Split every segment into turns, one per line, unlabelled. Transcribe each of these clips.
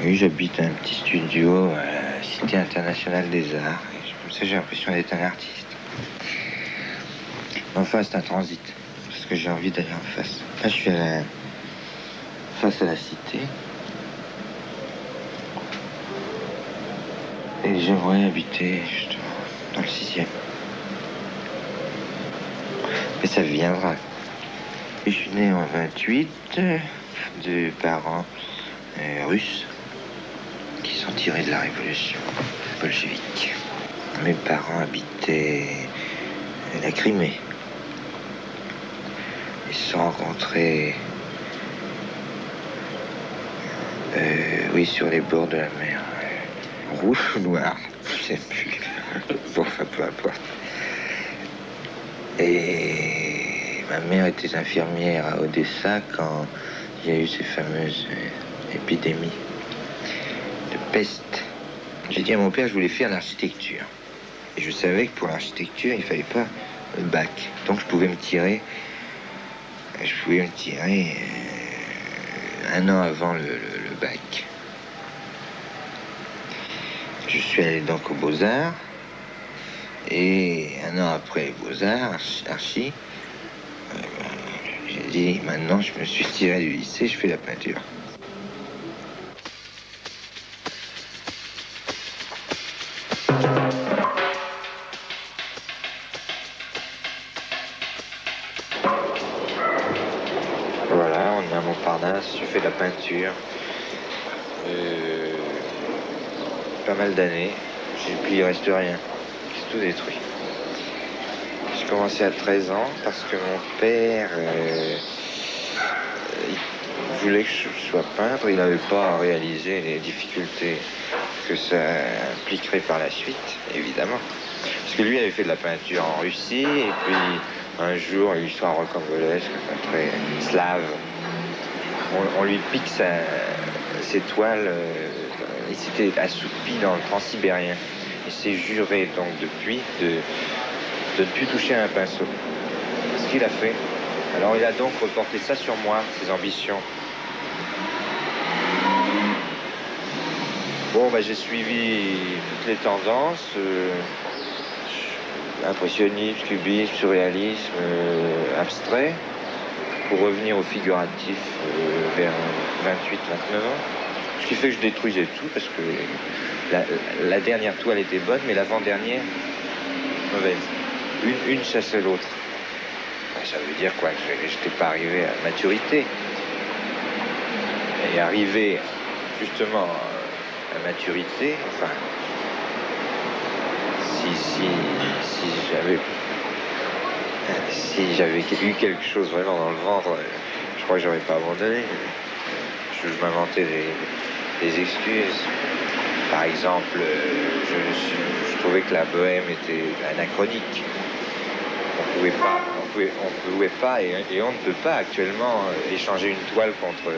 Oui, j'habite un petit studio à la Cité internationale des arts. Et comme ça, j'ai l'impression d'être un artiste. Enfin, c'est un transit, parce que j'ai envie d'aller en face. Là, je suis face à la Cité. Et j'aimerais habiter, justement, dans le 6e. Mais ça viendra. Et je suis né en 28, de parents russes qui sont tirés de la révolution bolchevique. Mes parents habitaient la Crimée. Ils se sont rencontrés, oui, sur les bords de la mer. Rouge ou noir, je sais plus. Bon, enfin, peu importe. Et ma mère était infirmière à Odessa quand il y a eu ces fameuses épidémies de peste. J'ai dit à mon père que je voulais faire l'architecture. Et je savais que pour l'architecture, il fallait pas le bac. Donc je pouvais me tirer un an avant le bac. Je suis allé donc aux Beaux-Arts. Et un an après les Beaux-Arts, archi, j'ai dit, maintenant je me suis tiré du lycée, je fais la peinture. Voilà, on est à Montparnasse, je fais de la peinture. Pas mal d'années, puis il reste rien. C'est tout détruit. J'ai commencé à 13 ans parce que mon père il voulait que je sois peintre. Il n'avait pas réalisé les difficultés que ça impliquerait par la suite, évidemment. Parce que lui avait fait de la peinture en Russie, et puis un jour, l'histoire rocambolesque, très slave, on lui pique ses toiles. Il s'était assoupi dans le transsibérien. Il s'est juré donc depuis de ne plus toucher à un pinceau. Ce qu'il a fait. Alors il a donc reporté ça sur moi, ses ambitions. Bon, j'ai suivi toutes les tendances, impressionnisme, cubisme, surréalisme, abstrait, pour revenir au figuratif vers 28-29 ans. Ce qui fait que je détruisais tout, parce que la dernière toile était bonne, mais l'avant-dernière, mauvaise. Une chassait l'autre. Ça veut dire quoi? Que je n'étais pas arrivé à maturité. Et arrivé justement à maturité, enfin, si j'avais eu quelque chose vraiment dans le ventre, je crois que j'aurais pas abandonné. Je m'inventais des excuses. Par exemple, je trouvais que la bohème était anachronique. On pouvait pas et on ne peut pas actuellement échanger une toile contre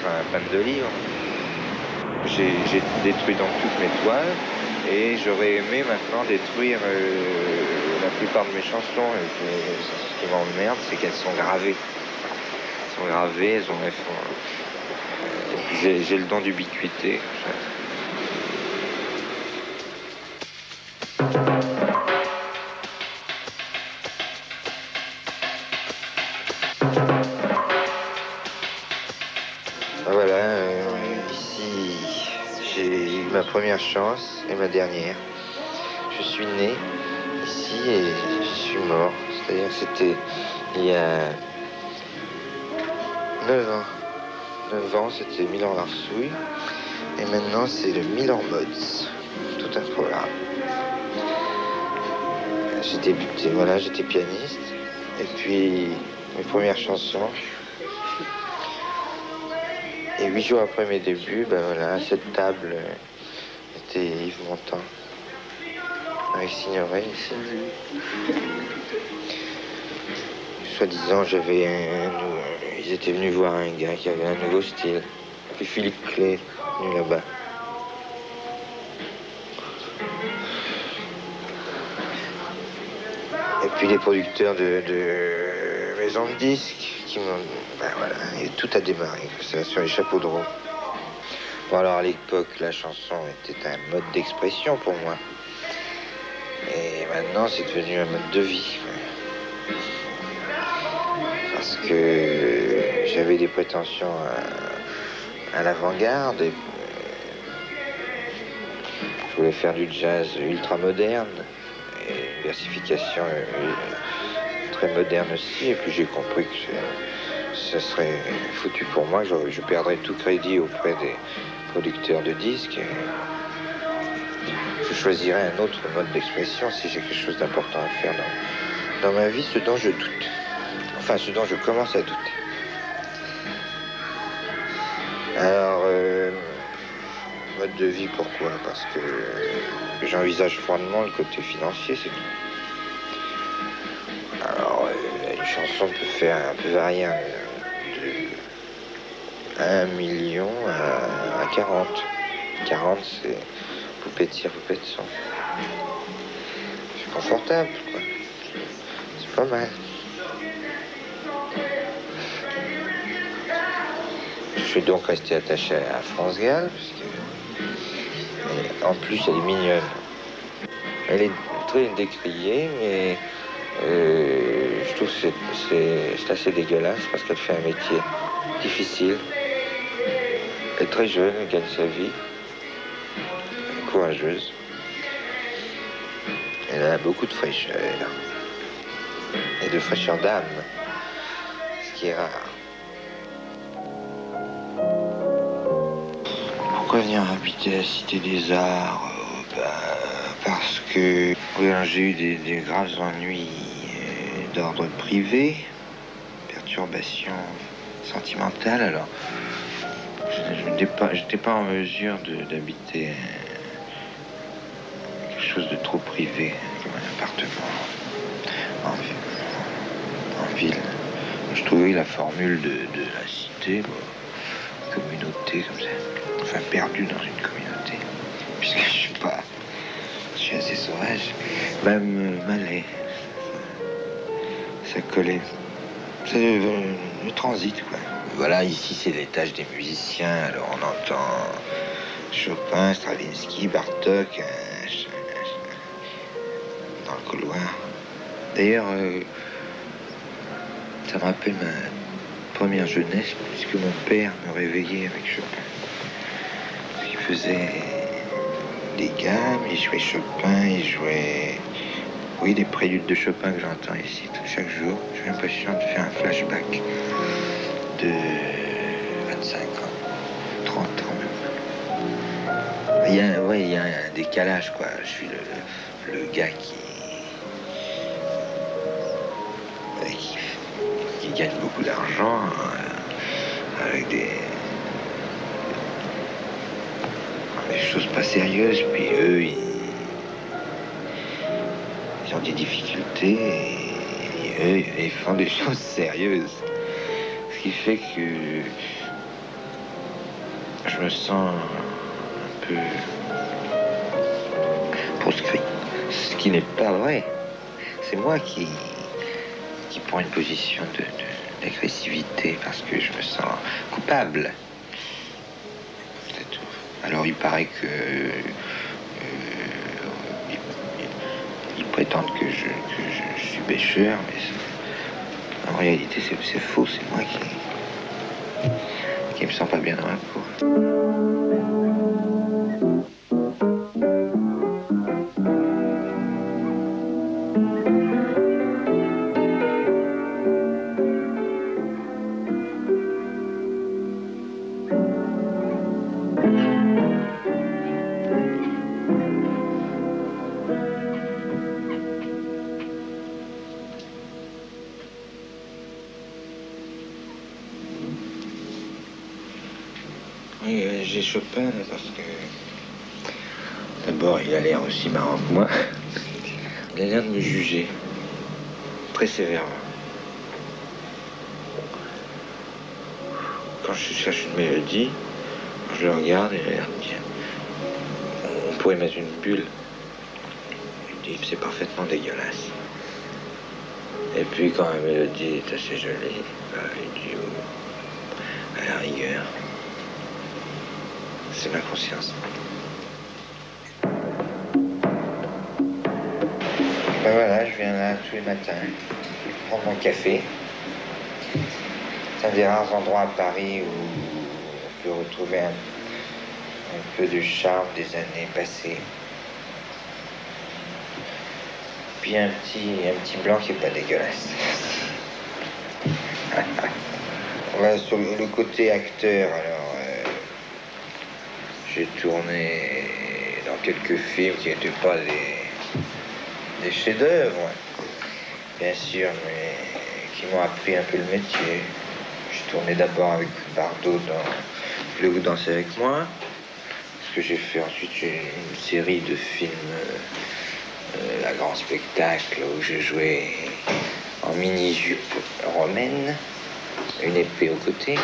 un panne de livres. J'ai détruit donc toutes mes toiles et j'aurais aimé maintenant détruire la plupart de mes chansons. Et ce qui m'emmerde, c'est qu'elles sont gravées. Elles sont gravées, j'ai le don d'ubiquité. Voilà, ici j'ai eu ma première chance et ma dernière. Je suis né ici et je suis mort. C'est-à-dire que c'était il y a 9 ans. 9 ans, c'était Milan Larsouille. Et maintenant, c'est le Milan Mods. Tout un programme. J'ai débuté, voilà, j'étais pianiste. Et puis, mes premières chansons. Et 8 jours après mes débuts, à cette table était Yves Montand. Avec Signoret ici. Soi-disant, ils étaient venus voir un gars qui avait un nouveau style. Puis Philippe Clé, venu là-bas. Et puis les producteurs de maisons de disques qui m'ont... voilà, et tout a démarré, ça, sur les chapeaux de roue. Bon, alors à l'époque, la chanson était un mode d'expression pour moi. Et maintenant, c'est devenu un mode de vie. Parce que j'avais des prétentions à l'avant-garde. Et je voulais faire du jazz ultra moderne. Et une versification très moderne aussi. Et puis j'ai compris que ce serait foutu pour moi. Je perdrais tout crédit auprès des producteurs de disques. Je choisirais un autre mode d'expression si j'ai quelque chose d'important à faire dans ma vie, ce dont je doute. Enfin, ce dont je commence à douter. Alors, mode de vie, pourquoi? Parce que j'envisage froidement le côté financier, c'est tout. Alors, une chanson peut varier de 1 million à 40. 40, c'est poupée de cire, poupée de sang. C'est confortable, quoi. C'est pas mal. Je suis donc resté attaché à France Gall, parce que, en plus, elle est mignonne. Elle est très décriée, mais je trouve que c'est assez dégueulasse, parce qu'elle fait un métier difficile. Elle est très jeune, elle gagne sa vie. Elle est courageuse. Elle a beaucoup de fraîcheur. Et de fraîcheur d'âme, ce qui est rare. Pourquoi venir habiter à la Cité des Arts? Parce que j'ai eu des graves ennuis d'ordre privé, perturbations sentimentales. Alors, je n'étais pas en mesure d'habiter quelque chose de trop privé, comme un appartement en ville. Je trouvais la formule de la cité, communauté comme ça, enfin perdu dans une communauté, puisque je suis assez sauvage, même m'allait, ça collait, c'est le transit, quoi. Voilà, ici c'est l'étage des musiciens, alors on entend Chopin, Stravinsky, Bartók dans le couloir. D'ailleurs, ça me rappelle ma première jeunesse, puisque mon père me réveillait avec Chopin. Parce qu'il faisait des gammes, il jouait Chopin, il jouait... Oui, des préludes de Chopin que j'entends ici chaque jour. J'ai l'impression de faire un flashback de 25 ans, 30 ans même. Il y a un décalage, quoi. Je suis le gars qui gagne beaucoup d'argent avec des choses pas sérieuses, puis eux, ils ont des difficultés et eux, ils font des choses sérieuses. Ce qui fait que je me sens un peu proscrit. Ce qui n'est pas vrai. C'est moi qui prends une position d'agressivité parce que je me sens coupable. C'est tout. Alors il paraît que ils prétendent que je suis pêcheur, mais en réalité c'est faux, c'est moi qui me sens pas bien dans ma peau. Oui, j'ai Chopin parce que d'abord il a l'air aussi marrant que moi. Il a l'air de me juger très sévèrement. Quand je cherche une mélodie, je le regarde et il a l'air de dire on pourrait mettre une bulle. Il dit c'est parfaitement dégueulasse. Et puis quand la mélodie est assez jolie, il dit à la rigueur. c'est ma conscience. Ben voilà, je viens là tous les matins prendre mon café. C'est un des rares endroits à Paris où on peut retrouver un peu du charme des années passées. Puis un petit blanc qui est pas dégueulasse. On va sur le côté acteur, alors j'ai tourné dans quelques films qui n'étaient pas des chefs-d'œuvre, bien sûr, mais qui m'ont appris un peu le métier. J'ai tourné d'abord avec Bardot dans Voulez-vous danser avec moi? Parce que j'ai fait ensuite une série de films, La Grand Spectacle, où je jouais en mini-jupe romaine, une épée au côté.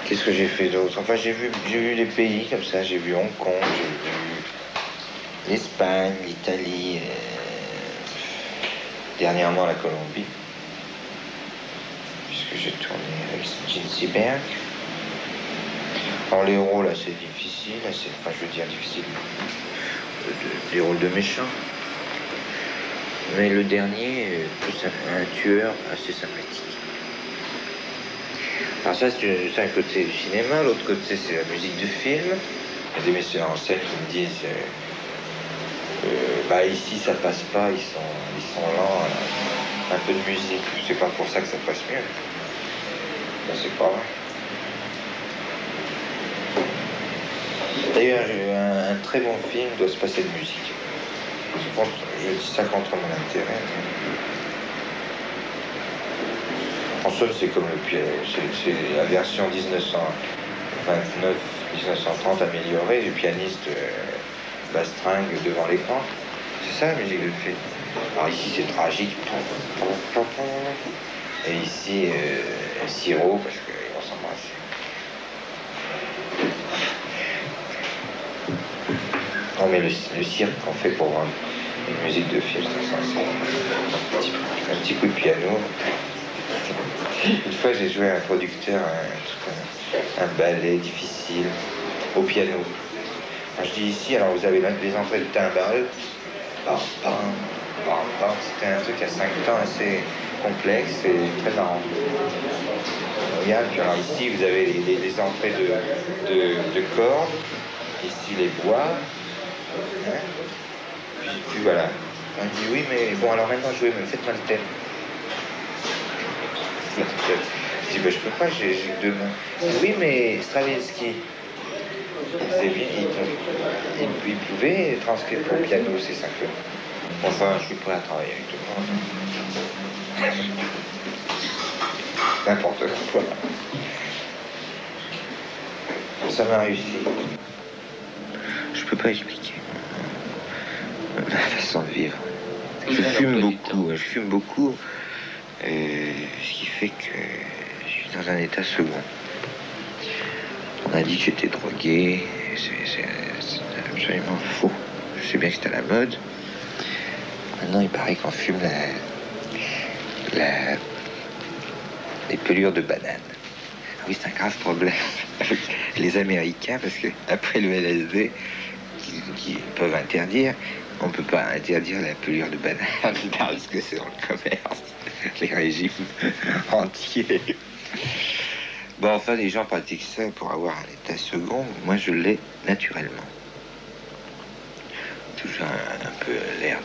Qu'est-ce que j'ai fait d'autre? Enfin, j'ai vu des pays comme ça. J'ai vu Hong Kong, j'ai vu l'Espagne, l'Italie, dernièrement la Colombie, puisque j'ai tourné avec Steven Spielberg. Alors les rôles assez difficiles, enfin je veux dire difficiles, des rôles de méchants. Mais le dernier, plus un tueur assez sympathique. Alors ça, c'est un côté du cinéma, l'autre côté, c'est la musique de film. Il y a des messieurs en scène qui me disent bah ici ça passe pas, ils sont lents, un peu de musique, c'est pas pour ça que ça passe mieux. Ben, c'est pas vrai. D'ailleurs, un très bon film doit se passer de musique. Je dis ça contre mon intérêt. En somme, c'est comme le piano. C'est la version 1929-1930 améliorée du pianiste bastringue devant l'écran. C'est ça la musique de film. Alors ici, c'est tragique. Et ici, sirop, parce qu'ils vont s'embrasser. Non, mais le cirque qu'on fait pour vendre une musique de film, c'est un petit coup de piano. Une fois, j'ai joué à un producteur un ballet difficile au piano. Quand je dis ici, alors vous avez les entrées de timbales. C'était un truc à 5 temps assez complexe et très marrant. Regarde, puis alors ici, vous avez les entrées de cordes. Ici, les bois. Hein, puis voilà. On me dit oui, mais bon, alors maintenant jouez, mais faites-moi le thème. Je dis ben, je peux pas, j'ai que 2 mains. Oui, mais Stravinsky, il pouvait transcrire pour le piano ces 5 heures. Enfin, je suis prêt à travailler avec tout le monde. N'importe quoi. Ça m'a réussi. Je peux pas expliquer ma façon de vivre. Je fume beaucoup, ce qui fait que je suis dans un état second. On a dit que j'étais drogué, c'est absolument faux. Je sais bien que c'était à la mode. Maintenant, il paraît qu'on fume les pelures de banane. Ah oui, c'est un grave problème avec les Américains, parce que après le LSD, qui peuvent interdire, on ne peut pas interdire la pelure de banane parce que c'est dans le commerce, les régimes entiers. Bon, enfin, les gens pratiquent ça pour avoir un état second. Moi, je l'ai naturellement. Toujours un peu l'air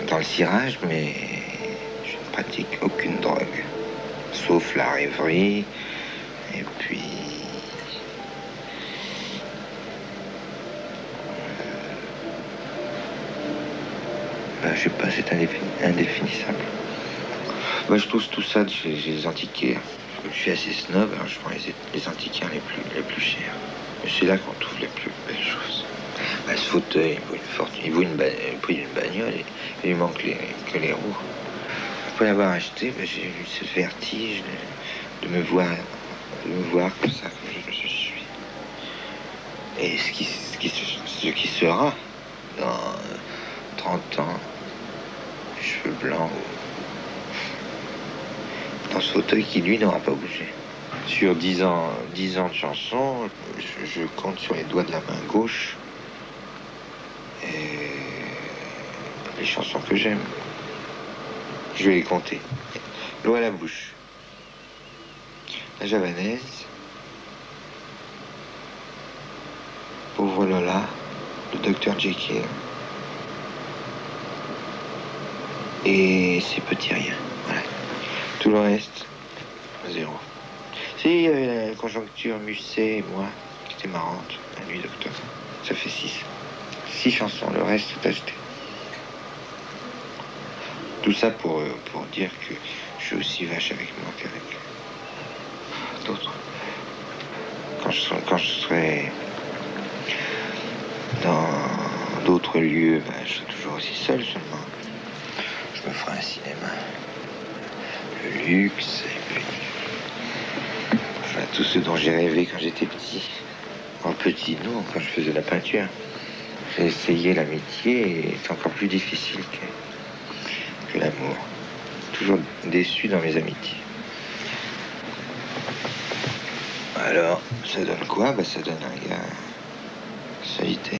dans le cirage, mais je ne pratique aucune drogue. Sauf la rêverie, et puis... je sais pas, c'est indéfinissable. Moi, je trouve tout ça chez les antiquaires. Je suis assez snob, alors je prends les antiquaires les plus chers. C'est là qu'on trouve les plus belles choses. Ce fauteuil, il vaut une fortune. Il vaut le prix d'une bagnole, et il lui manque que les roues. Après l'avoir acheté, j'ai eu ce vertige de me voir comme ça, comme je suis. Et ce qui sera dans 30 ans, cheveux blancs, dans ce fauteuil qui, lui, n'aura pas bougé. Sur 10 ans de chansons, je compte sur les doigts de la main gauche et les chansons que j'aime. Je vais les compter. L'eau à la bouche. La javanaise. Pauvre Lola. Le docteur Jekyll. Et ces petits riens. Voilà. Tout le reste, 0. Si, il y avait la conjoncture Musset et moi, qui était marrante, la nuit d'octobre. Ça fait 6. 6 chansons, le reste est acheté. Tout ça pour dire que je suis aussi vache avec moi qu'avec d'autres. Quand je serai dans d'autres lieux, ben, je serai toujours aussi seul seulement. Je me ferai un cinéma. Le luxe, et puis... Enfin, tout ce dont j'ai rêvé quand j'étais petit. En petit, non, quand je faisais la peinture. J'ai essayé l'amitié et c'est encore plus difficile que l'amour. Toujours déçu dans mes amitiés. Alors, ça donne quoi? Bah, ça donne un gars solitaire.